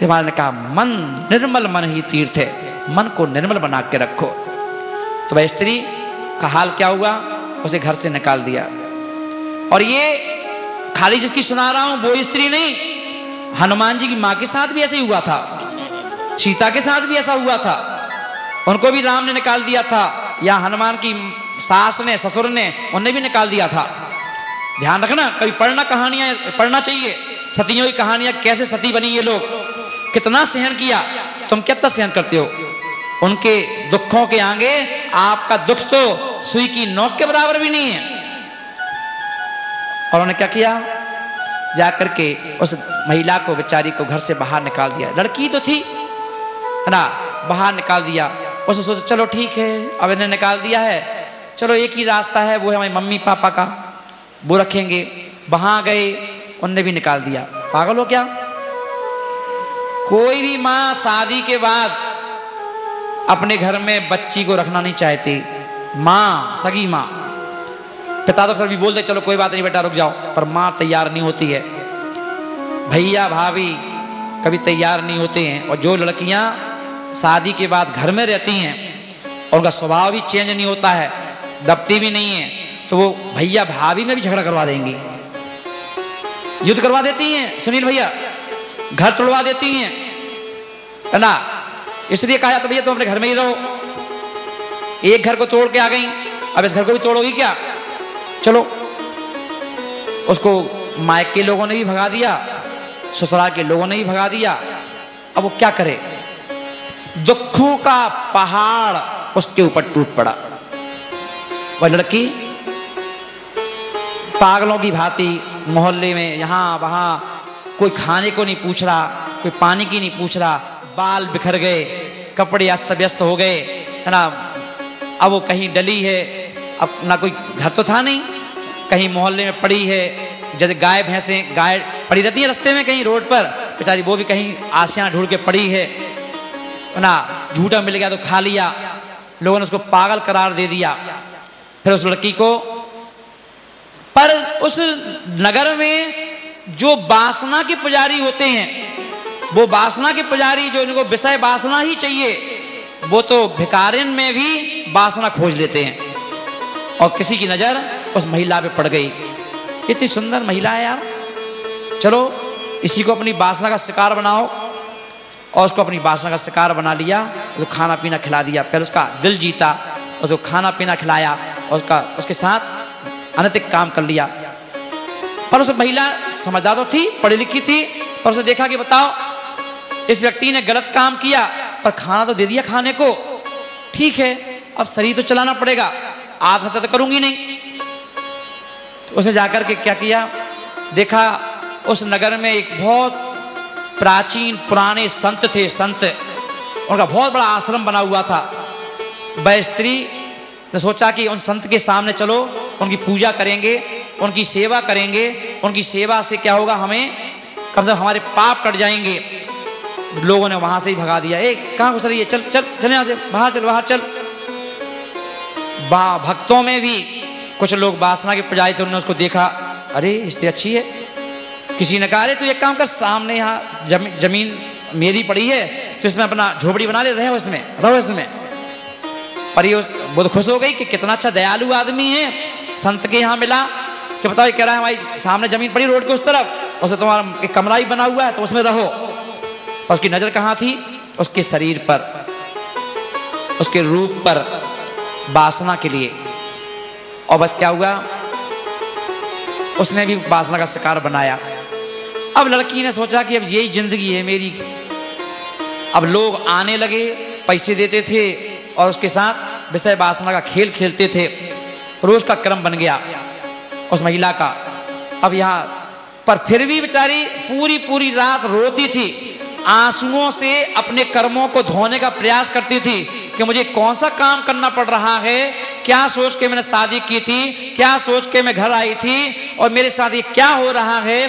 महाराज ने कहा मन निर्मल मन ही तीर्थ है, मन को निर्मल बना के रखो। तो वह स्त्री का हाल क्या हुआ, उसे घर से निकाल दिया। और ये खाली जिसकी सुना रहा हूं वो स्त्री नहीं, हनुमान जी की मां के साथ भी ऐसे ही हुआ था, सीता के साथ भी ऐसा हुआ था, उनको भी राम ने निकाल दिया था, या हनुमान की सास ने, ससुर ने, उन्हें भी निकाल दिया था। ध्यान रखना, कभी पढ़ना कहानियां पढ़ना चाहिए, सतियों की कहानियां, कैसे सती बनी ये लोग, कितना सहन किया। तुम कितना सहन करते हो उनके दुखों के आगे, आपका दुख तो सुई की नोक के बराबर भी नहीं है। और उन्होंने क्या किया, जाकर के उस महिला को, बेचारी को घर से बाहर निकाल दिया। लड़की तो थी, है ना, बाहर निकाल दिया। उसे सोचा चलो ठीक है, अब इन्हें निकाल दिया है, चलो एक ही रास्ता है, वो है हमारे मम्मी पापा का, वो रखेंगे। वहां गए, उनने भी निकाल दिया। पागल हो क्या? कोई भी माँ शादी के बाद अपने घर में बच्ची को रखना नहीं चाहती, माँ, सगी माँ। पिता तो फिर भी बोलते चलो कोई बात नहीं बेटा रुक जाओ, पर माँ तैयार नहीं होती है। भैया भाभी कभी तैयार नहीं होते हैं। और जो लड़कियां शादी के बाद घर में रहती हैं और उनका स्वभाव भी चेंज नहीं होता है, दबती भी नहीं है, तो वो भैया भाभी में भी झगड़ा करवा देंगी, युद्ध करवा देती हैं। सुनील भैया, घर तोड़वा देती हैं, है ना। इसलिए कहा जाता भैया तुम अपने घर में ही रहो। एक घर को तोड़ के आ गई, अब इस घर को भी तोड़ोगी क्या? चलो। उसको मायके के लोगों ने भी भगा दिया, ससुराल के लोगों ने ही भगा दिया। अब वो क्या करे, दुखों का पहाड़ उसके ऊपर टूट पड़ा। वह लड़की पागलों की भांति मोहल्ले में यहाँ वहाँ, कोई खाने को नहीं पूछ रहा, कोई पानी की नहीं पूछ रहा, बाल बिखर गए, कपड़े अस्त व्यस्त हो गए, है ना। अब वो कहीं डली है, अब ना कोई घर तो था नहीं, कहीं मोहल्ले में पड़ी है, जैसे गाय भैंसें, गाय पड़ी रहती है रास्ते में कहीं रोड पर, बेचारी वो भी कहीं आसियाँ ढूंढ के पड़ी है ना। झूठा मिल गया तो खा लिया, लोगों ने उसको पागल करार दे दिया। फिर उस लड़की को, पर उस नगर में जो वासना के पुजारी होते हैं, वो वासना के पुजारी जो इनको विषय वासना ही चाहिए, वो तो भिखारिन में भी वासना खोज लेते हैं। और किसी की नजर उस महिला पे पड़ गई, इतनी सुंदर महिला है यार, चलो इसी को अपनी वासना का शिकार बनाओ। और उसको अपनी वासना का शिकार बना लिया, उसको खाना पीना खिला दिया, फिर उसका दिल जीता, उसको खाना पीना खिलाया और उसके साथ अनैतिक काम कर लिया। पर उस महिला समझदार तो थी, पढ़ी लिखी थी, पर उसने देखा कि बताओ इस व्यक्ति ने गलत काम किया, पर खाना तो दे दिया खाने को, ठीक है अब शरीर तो चलाना पड़ेगा, आत्महत्या तो करूंगी नहीं। तो उसने जाकर के क्या किया, देखा उस नगर में एक बहुत प्राचीन पुराने संत थे, संत, उनका बहुत बड़ा आश्रम बना हुआ था। वह स्त्री ने सोचा कि उन संत के सामने चलो, उनकी पूजा करेंगे, उनकी सेवा करेंगे, उनकी सेवा से क्या होगा, हमें कम से कम हमारे पाप कट जाएंगे। लोगों ने वहां से ही भगा दिया, कहाँ घुस रही है, चल चल चल यहाँ से बाहर चल, बाहर चल। भक्तों में भी कुछ लोग वासना के पुजारी थे, उन्होंने उसको देखा, अरे स्त्री अच्छी है। किसी ने कहा अरे तू एक काम कर, सामने यहाँ जमीन मेरी पड़ी है, तो इसमें अपना झोपड़ी बना ले, रहो इसमें, रहो इसमें। पर ये बहुत खुश हो गई कि कितना अच्छा दयालु आदमी है, संत के यहाँ मिला कि बताओ कह रहा है हमारी सामने जमीन पड़ी रोड के उस तरफ, उससे तुम्हारा एक कमरा ही बना हुआ है, तो उसमें रहो। और उसकी नजर कहाँ थी, उसके शरीर पर, उसके रूप पर, वासना के लिए। और बस क्या हुआ, उसने भी वासना का शिकार बनाया। अब लड़की ने सोचा कि अब यही जिंदगी है मेरी। अब लोग आने लगे, पैसे देते थे और उसके साथ विषय वासना का खेल खेलते थे, रोज का क्रम बन गया उस महिला का। अब यहाँ पर फिर भी बेचारी पूरी पूरी रात रोती थी, आंसुओं से अपने कर्मों को धोने का प्रयास करती थी कि मुझे कौन सा काम करना पड़ रहा है, क्या सोच के मैंने शादी की थी, क्या सोच के मैं घर आई थी, और मेरे साथ ये क्या हो रहा है,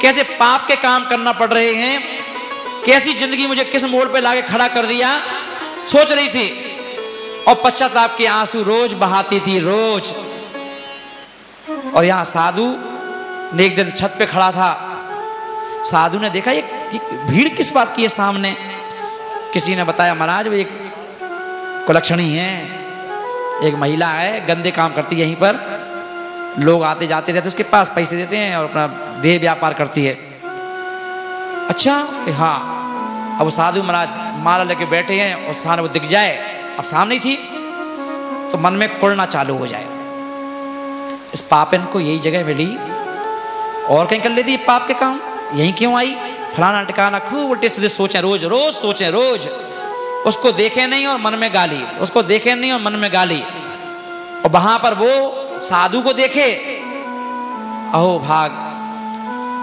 कैसे पाप के काम करना पड़ रहे हैं, कैसी जिंदगी मुझे किस मोड़ पे लाके खड़ा कर दिया, सोच रही थी। और पश्चाताप के आंसू रोज बहाती थी, रोज। और यहाँ साधु ने एक दिन छत पे खड़ा था, साधु ने देखा ये भीड़ किस बात की है सामने। किसी ने बताया महाराज वो एक कुलक्षणी है, एक महिला है, गंदे काम करती है, यहीं पर लोग आते जाते रहते, उसके पास पैसे देते हैं और अपना देह व्यापार करती है। अच्छा हाँ, अब साधु महाराज माला लेके बैठे हैं और सामने वो दिख जाए, अब सामने थी तो मन में कुड़ना चालू हो जाए, इस पापिन को यही जगह मिली और कहीं कर लेती पाप के काम, यहीं क्यों आई, फलाना टिकाना, खूब उल्टे सीधे सोचें, रोज रोज सोचें, रोज उसको देखे नहीं और मन में गाली, उसको देखे नहीं और मन में गाली। और वहां पर वो साधु को देखे, अहो भाग,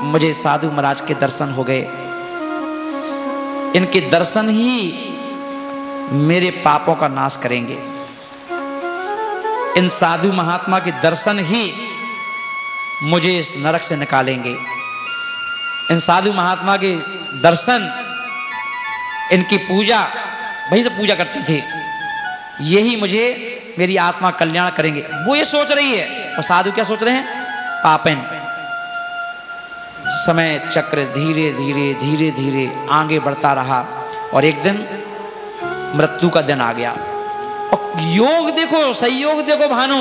मुझे साधु महाराज के दर्शन हो गए, इनके दर्शन ही मेरे पापों का नाश करेंगे, इन साधु महात्मा के दर्शन ही मुझे इस नरक से निकालेंगे, इन साधु महात्मा के दर्शन, इनकी पूजा, वहीं से पूजा करती थी, यही मुझे मेरी आत्मा कल्याण करेंगे, वो ये सोच रही है। और साधु क्या सोच रहे हैं, पापन। समय चक्र धीरे धीरे धीरे धीरे आगे बढ़ता रहा और एक दिन मृत्यु का दिन आ गया। और योग देखो, संयोग देखो भानु,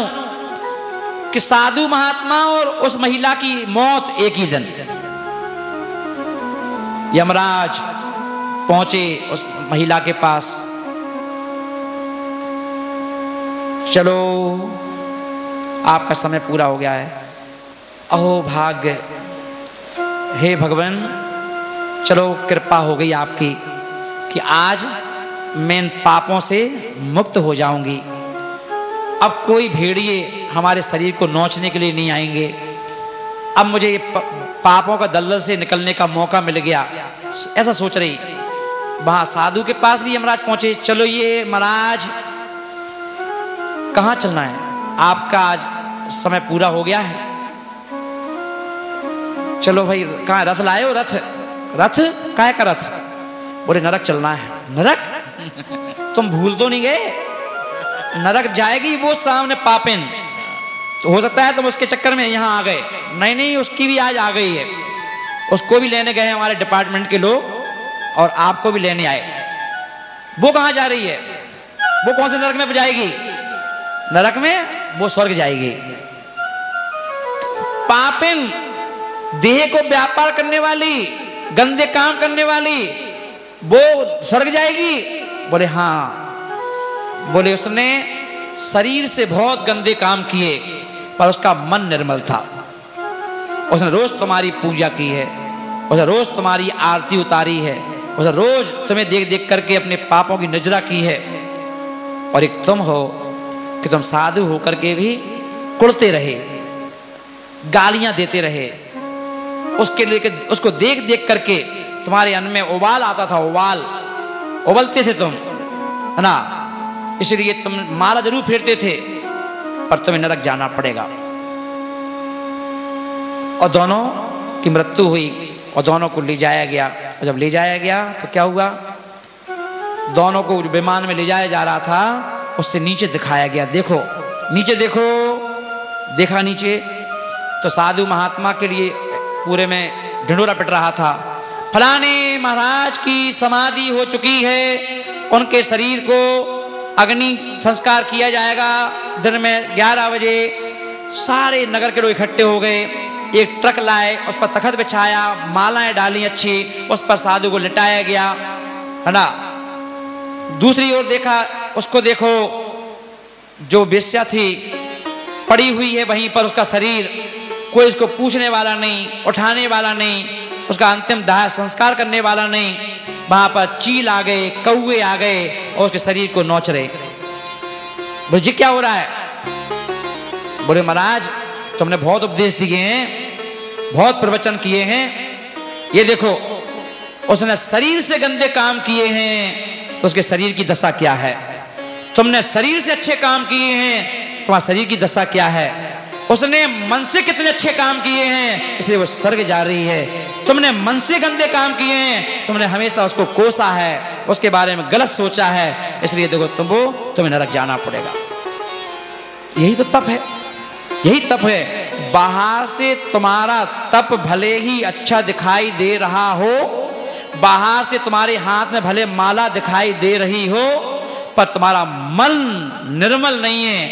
कि साधु महात्मा और उस महिला की मौत एक ही दिन। यमराज पहुंचे उस महिला के पास, चलो आपका समय पूरा हो गया है। अहो भाग्य, हे भगवान, चलो कृपा हो गई आपकी कि आज मैं इन पापों से मुक्त हो जाऊंगी। अब कोई भेड़िए हमारे शरीर को नोचने के लिए नहीं आएंगे। अब मुझे पापों का दलदल से निकलने का मौका मिल गया, ऐसा सोच रही। वहां साधु के पास भी यमराज पहुंचे। चलो ये महाराज कहाँ चलना है, आपका आज समय पूरा हो गया है। चलो भाई, कहाँ रथ लाए हो? रथ रथ काय का रथ? बोले नरक चलना है। नरक? तुम भूल तो नहीं गए? नरक जाएगी वो सामने पापिन, तो हो सकता है तुम उसके चक्कर में यहाँ आ गए। नहीं नहीं, उसकी भी आज आ गई है। उसको भी लेने गए हमारे डिपार्टमेंट के लोग और आपको भी लेने आए। वो कहाँ जा रही है? वो कौन से नरक में जाएगी? नरक में वो स्वर्ग जाएगी। पापिन, देह को व्यापार करने वाली, गंदे काम करने वाली, वो स्वर्ग जाएगी? बोले हाँ। बोले उसने शरीर से बहुत गंदे काम किए पर उसका मन निर्मल था। उसने रोज तुम्हारी पूजा की है, उसने रोज तुम्हारी आरती उतारी है, उसने रोज तुम्हें देख देख करके अपने पापों की नजरा की है। और एक तुम हो कि तुम साधु होकर के भी कुड़ते रहे, गालियां देते रहे, उसके लिए उसको देख देख करके तुम्हारे अन्न में उबाल आता था, उबलते थे तुम, है ना। इसलिए तुम माला जरूर फेरते थे पर तुम्हें नरक जाना पड़ेगा। और दोनों की मृत्यु हुई और दोनों को ले जाया गया। और जब ले जाया गया तो क्या हुआ? दोनों को विमान में ले जाया जा रहा था, उससे नीचे दिखाया गया। देखो नीचे देखो। देखा नीचे तो साधु महात्मा के लिए पूरे में ढिंढोरा पिट रहा था। फलाने महाराज की समाधि हो चुकी है, उनके शरीर को अग्नि संस्कार किया जाएगा दिन में 11 बजे। सारे नगर के लोग इकट्ठे हो गए। एक ट्रक लाए, उस पर तखत बिछाया, मालाएं डाली अच्छी, उस पर साधु को लिटाया गया, है ना। दूसरी ओर देखा, उसको देखो, जो वेश्या थी पड़ी हुई है वहीं पर, उसका शरीर, कोई उसको पूछने वाला नहीं, उठाने वाला नहीं, उसका अंतिम दाह संस्कार करने वाला नहीं। वहां पर चील आ गए, कौवे आ गए और उसके शरीर को नोच रहे। बोले जी क्या हो रहा है? बोले महाराज तुमने बहुत उपदेश दिए हैं, बहुत प्रवचन किए हैं, ये देखो उसने शरीर से गंदे काम किए हैं तो उसके शरीर की दशा क्या है। तुमने शरीर से अच्छे काम किए हैं, तुम्हारा शरीर की दशा क्या है। उसने मन से कितने अच्छे काम किए हैं इसलिए वो स्वर्ग जा रही है। तुमने मन से गंदे काम किए हैं, तुमने हमेशा उसको कोसा है, उसके बारे में गलत सोचा है, इसलिए देखो तुम्हें नरक जाना पड़ेगा। यही तो तप है, यही तप है। बाहर से तुम्हारा तप भले ही अच्छा दिखाई दे रहा हो, बाहर से तुम्हारे हाथ में भले माला दिखाई दे रही हो, पर तुम्हारा मन निर्मल नहीं है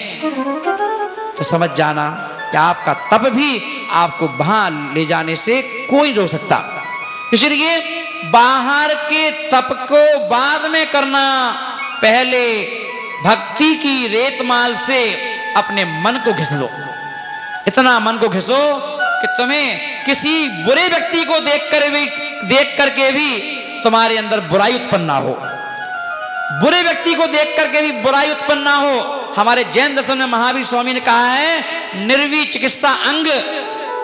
तो समझ जाना कि आपका तप भी आपको वहां ले जाने से कोई रोक सकता। इसलिए बाहर के तप को बाद में करना, पहले भक्ति की रेतमाल से अपने मन को घिस लो। इतना मन को घिसो कि तुम्हें किसी बुरे व्यक्ति को देख करके भी तुम्हारे अंदर बुराई उत्पन्न ना हो, बुरे व्यक्ति को देख करके भी बुराई उत्पन्न ना हो। हमारे जैन दर्शन में महावीर स्वामी ने कहा है निर्वी चिकित्सा अंग,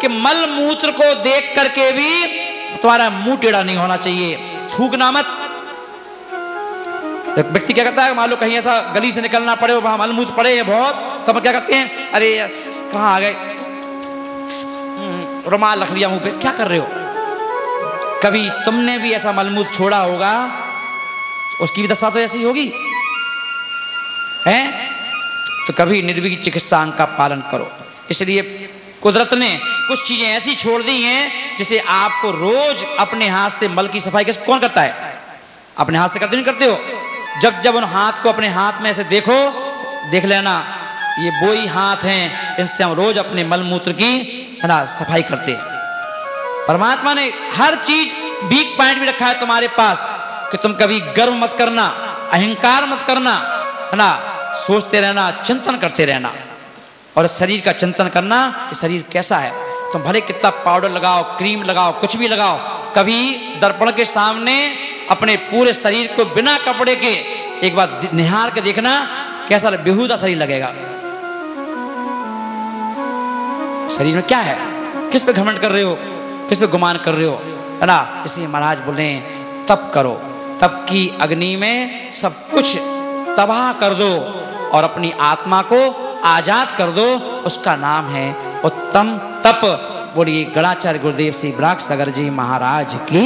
कि मल मूत्र को देख करके भी तुम्हारा मुंह टेढ़ा नहीं होना चाहिए, थूकना मत। एक व्यक्ति क्या करता है, मान लो कहीं ऐसा गली से निकलना पड़े, वहां मल मूत्र पड़े हैं बहुत, तो हम क्या करते हैं, अरे कहाँ आ गए, रुमाल रख लिया मुंह पे, क्या कर रहे हो। कभी तुमने भी ऐसा मलमूत्र छोड़ा होगा, उसकी भी दशा तो ऐसी होगी है। तो कभी निर्विघ्न चिकित्सा अंग का पालन करो। इसलिए कुदरत ने कुछ चीजें ऐसी छोड़ दी हैं जिसे आपको रोज अपने हाथ से मल की सफाई कौन करता है? अपने हाथ से करते नहीं करते हो? जब उन हाथ को अपने हाथ में ऐसे देखो, देख लेना ये वो ही हाथ हैं, इससे हम रोज अपने मल मूत्र की, है ना, सफाई करते हैं। परमात्मा ने हर चीज वीक पॉइंट भी रखा है तुम्हारे पास कि तुम कभी गर्व मत करना, अहंकार मत करना, है ना, सोचते रहना, चिंतन करते रहना। और शरीर का चिंतन करना, ये शरीर कैसा है। तुम भले कितना पाउडर लगाओ, क्रीम लगाओ, कुछ भी लगाओ, कभी दर्पण के सामने अपने पूरे शरीर को बिना कपड़े के एक बार निहार के देखना, कैसा बेहुदा शरीर लगेगा। शरीर में क्या है, किस पे घमंड कर रहे हो, किस पे गुमान कर रहे हो, है ना। इसलिए महाराज बोले तप करो, तप की अग्नि में सब कुछ तबाह कर दो और अपनी आत्मा को आजाद कर दो। उसका नाम है उत्तम तप। बोलिए गणाचार्य गुरुदेव श्री ब्राक सागर जी महाराज की